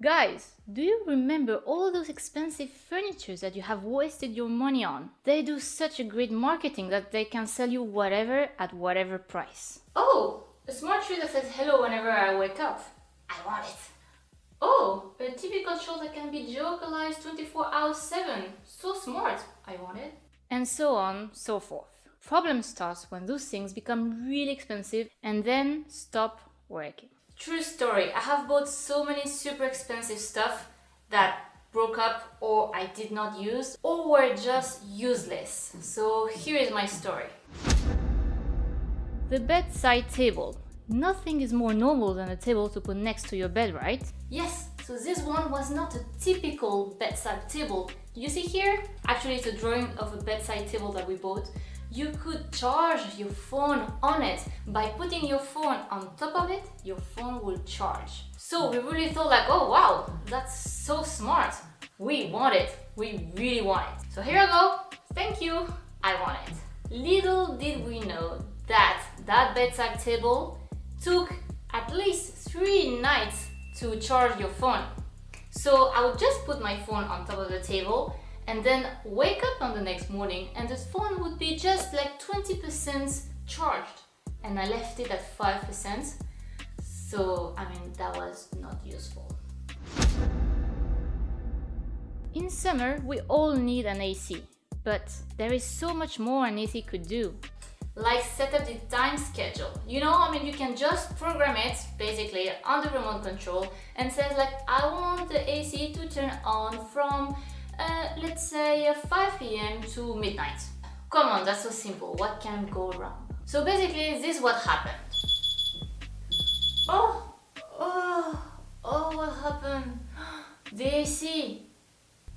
Guys, do you remember all those expensive furnitures that you have wasted your money on? They do such a great marketing that they can sell you whatever at whatever price. Oh, a smart tree that says hello whenever I wake up. I want it. Oh, a TV control that can be geolocalized 24 hours 7. So smart. I want it. And so on, so forth. Problem starts when those things become really expensive and then stop working. True story, I have bought so many super expensive stuff that broke up or I did not use or were just useless. So here is my story. The bedside table. Nothing is more normal than a table to put next to your bed, right? Yes, so this one was not a typical bedside table. You see here? Actually, it's a drawing of a bedside table that we bought. You could charge your phone on it. By putting your phone on top of it, your phone will charge. So we really thought like, oh wow, that's so smart. We want it. We really want it. So here I go. Thank you. I want it. Little did we know that that bedside table took at least 3 nights to charge your phone. So I would just put my phone on top of the table and then wake up on the next morning and the phone would be just like 20% charged. And I left it at 5%. So, that was not useful. In summer, we all need an AC. But there is so much more an AC could do. Like set up the time schedule. You can just program it basically on the remote control and says like, I want the AC to turn on from let's say 5 p.m. to midnight. Come on, that's so simple. What can go wrong? So basically, this is what happened. Oh, what happened? The AC.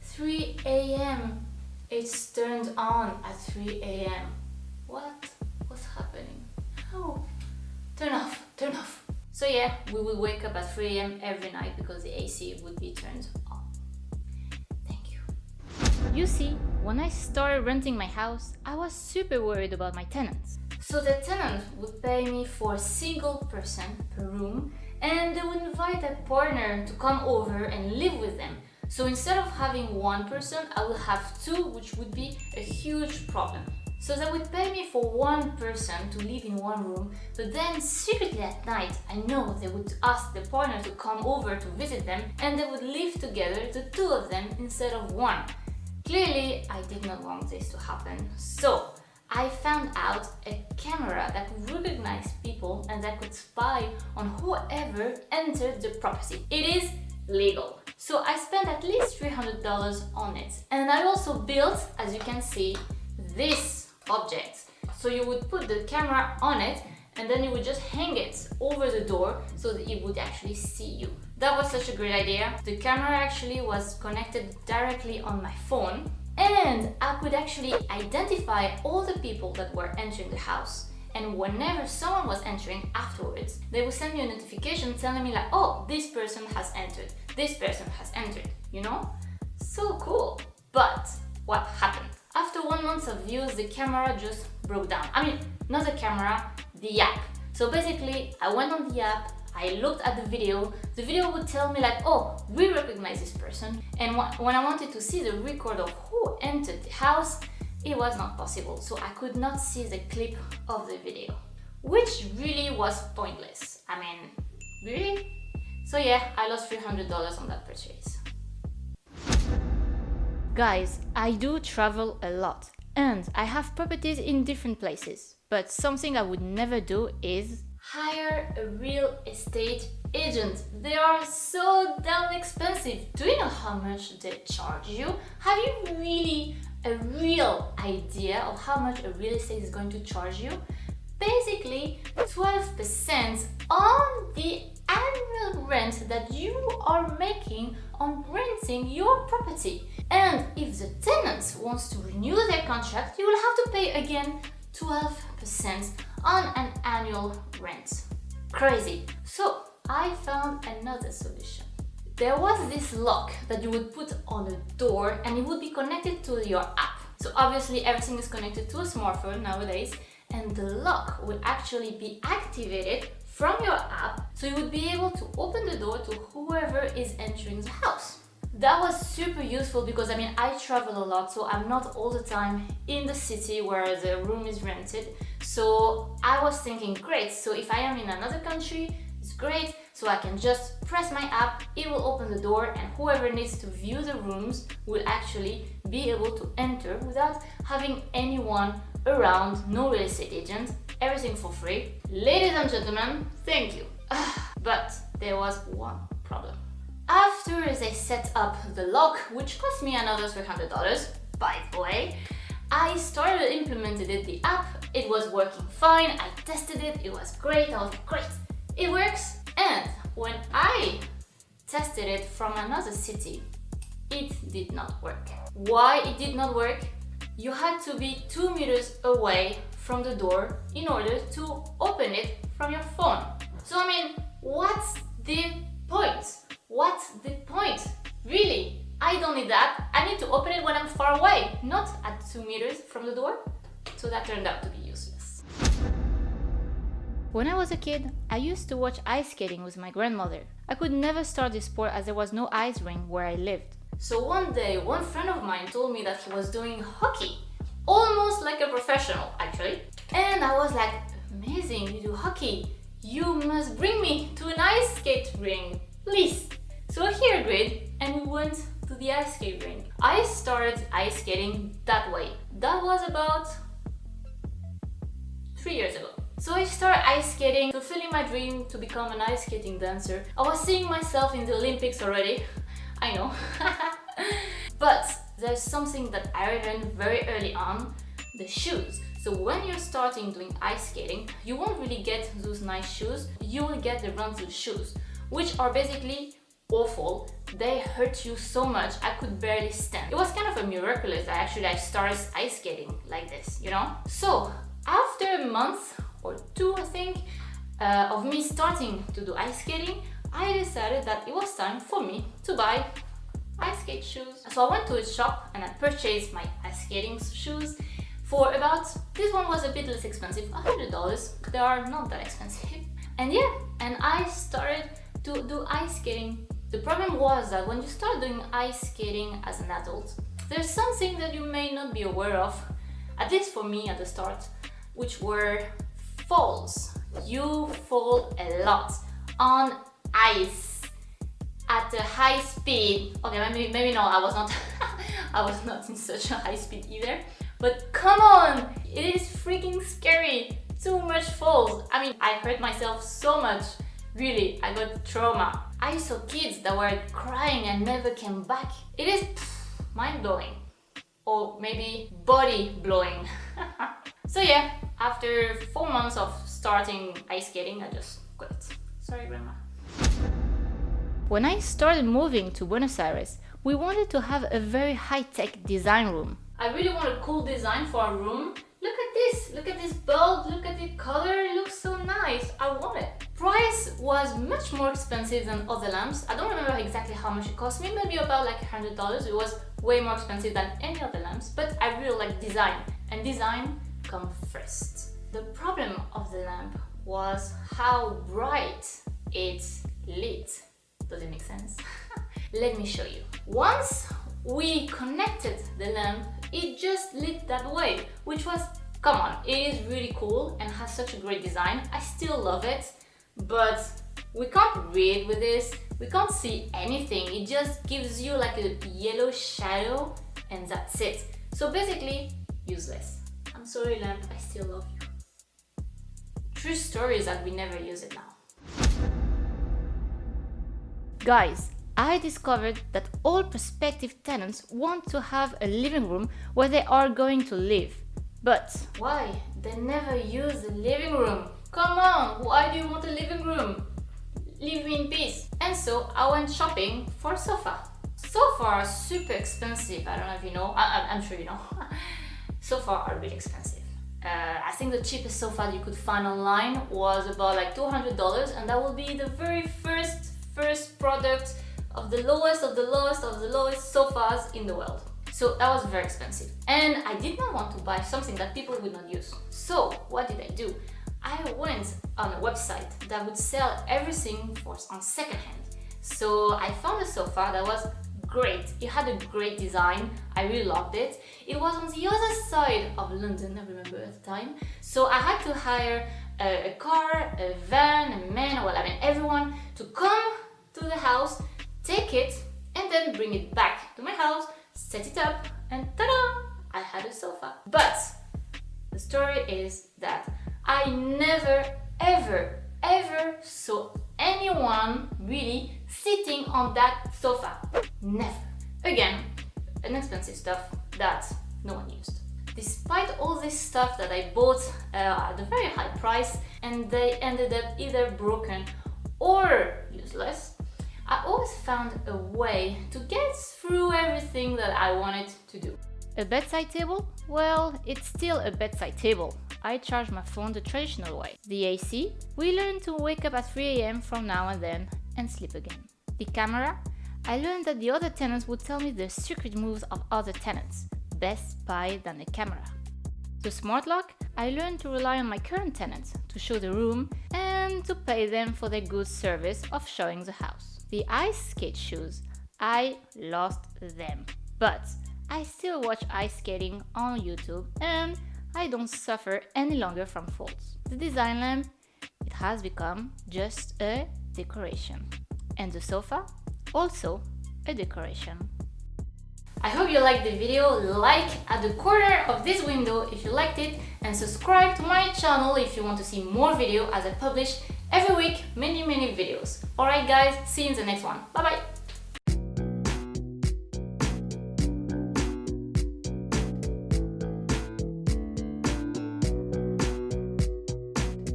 3 a.m. It's turned on at 3 a.m. What's happening? Oh, turn off. So yeah, we would wake up at 3 a.m. every night because the AC would be turned on. You see, when I started renting my house, I was super worried about my tenants. So the tenant would pay me for a single person per room and they would invite a partner to come over and live with them. So instead of having one person, I would have 2, which would be a huge problem. So they would pay me for one person to live in one room, but then secretly at night, I know they would ask the partner to come over to visit them and they would live together, the 2 of them instead of one. Clearly, I did not want this to happen, so I found out a camera that could recognize people and that could spy on whoever entered the property. It is legal. So I spent at least $300 on it. And I also built, as you can see, this object. So you would put the camera on it and then you would just hang it over the door so that it would actually see you. That was such a great idea. The camera actually was connected directly on my phone and I could actually identify all the people that were entering the house. And whenever someone was entering afterwards, they would send me a notification telling me like, oh, this person has entered, this person has entered, So cool. But what happened? After 1 month of use, the camera just broke down. Not the camera, the app. So basically, I went on the app, I looked at the video would tell me like, oh, we recognize this person. And when I wanted to see the record of who entered the house, it was not possible. So I could not see the clip of the video, which really was pointless. Really? So yeah, I lost $300 on that purchase. Guys, I do travel a lot and I have properties in different places. But something I would never do is hire a real estate agent. They are so damn expensive. Do you know how much they charge you? Have you really a real idea of how much a real estate is going to charge you? Basically, 12% on the annual rent that you are making on renting your property. And if the tenant wants to renew their contract, you will have to pay again 12% on an annual rent. Crazy. So I found another solution. There was this lock that you would put on a door and it would be connected to your app. So obviously everything is connected to a smartphone nowadays, and the lock will actually be activated from your app so you would be able to open the door to whoever is entering the house. That was super useful because I travel a lot, so I'm not all the time in the city where the room is rented. So I was thinking, great, so if I am in another country, it's great, so I can just press my app, it will open the door, and whoever needs to view the rooms will actually be able to enter without having anyone around, no real estate agent, everything for free. Ladies and gentlemen, thank you. But there was one problem. After they set up the lock, which cost me another $300, by the way, I started implementing the app. It was working fine, I tested it, it was great, I was like, great, it works. And when I tested it from another city, it did not work. Why it did not work? You had to be 2 meters away from the door in order to open it from your phone. So what's the point? What's the point? Really? I don't need that. I need to open it when I'm far away, not at 2 meters from the door. So that turned out to be useless. When I was a kid, I used to watch ice skating with my grandmother. I could never start this sport as there was no ice rink where I lived. So one day, one friend of mine told me that he was doing hockey. Almost like a professional, actually. And I was like, amazing, you do hockey. You must bring me to an ice skate rink, please. So he agreed and we went to the ice skate rink. I started ice skating that way. That was about 3 years ago. So I started ice skating, fulfilling my dream to become an ice skating dancer. I was seeing myself in the Olympics already, I know. But there's something that I learned very early on, the shoes. So when you're starting doing ice skating, you won't really get those nice shoes, you will get the rental shoes, which are basically awful. They hurt you so much, I could barely stand. It was kind of a miracle that I started ice skating like this, you know? So after a month or two, I think, of me starting to do ice skating, I decided that it was time for me to buy ice skate shoes. So I went to a shop and I purchased my ice skating shoes for about, this one was a bit less expensive, $100. They are not that expensive. And yeah, and I started to do ice skating. The problem was that when you start doing ice skating as an adult, there's something that you may not be aware of, at least for me at the start, which were falls. You fall a lot on ice at a high speed. Okay, maybe no, I was not I was not in such a high speed either. But come on, it is freaking scary. Too much falls. I hurt myself so much. Really, I got trauma. I saw kids that were crying and never came back. It is mind-blowing. Or maybe body-blowing. So yeah, after 4 months of starting ice skating, I just quit. Sorry, Grandma. When I started moving to Buenos Aires, we wanted to have a very high-tech design room. I really want a cool design for our room. Look at this bulb, look at the color, it looks so nice, I want it. Price was much more expensive than other lamps. I don't remember exactly how much it cost me, maybe about like $100. It was way more expensive than any other lamps, but I really like design, and design comes first. The problem of the lamp was how bright it lit. Does it make sense? Let me show you. Once we connected the lamp, it just lit that way, which was, come on, it is really cool and has such a great design. I still love it, but we can't read with this, we can't see anything. It just gives you like a yellow shadow and that's it. So basically, useless. I'm sorry, lamp, I still love you. True story is that we never use it now. Guys, I discovered that all prospective tenants want to have a living room where they are going to live. But why? They never use the living room. Come on, why do you want a living room? Leave me in peace. And so I went shopping for a sofa. Sofa are super expensive. I don't know if you know. I'm sure you know. Sofa are really expensive. I think the cheapest sofa you could find online was about like $200, and that will be the very first product of the lowest of the lowest sofas in the world. So that was very expensive. And I did not want to buy something that people would not use. So what did I do? I went on a website that would sell everything on secondhand. So I found a sofa that was great. It had a great design. I really loved it. It was on the other side of London, I remember at the time. So I had to hire a car, a van, a man, well, I mean everyone to come to the house, take it, and then bring it back to my house, set it up, and ta-da! I had a sofa. But the story is that I never, ever saw anyone really sitting on that sofa. Never. Again, an expensive stuff that no one used. Despite all this stuff that I bought at a very high price and they ended up either broken or useless, I always found a way to get through everything that I wanted to do. A bedside table? Well, it's still a bedside table. I charge my phone the traditional way. The AC? We learned to wake up at 3 a.m. from now and then and sleep again. The camera? I learned that the other tenants would tell me the secret moves of other tenants. Best buy than a camera. The smart lock? I learned to rely on my current tenants to show the room and to pay them for their good service of showing the house. The ice skate shoes? I lost them. But I still watch ice skating on YouTube and I don't suffer any longer from falls. The design lamp? It has become just a decoration. And the sofa? Also a decoration. I hope you liked the video. Like at the corner of this window if you liked it, and subscribe to my channel if you want to see more videos, as I publish every week many videos. Alright guys, see you in the next one. Bye bye!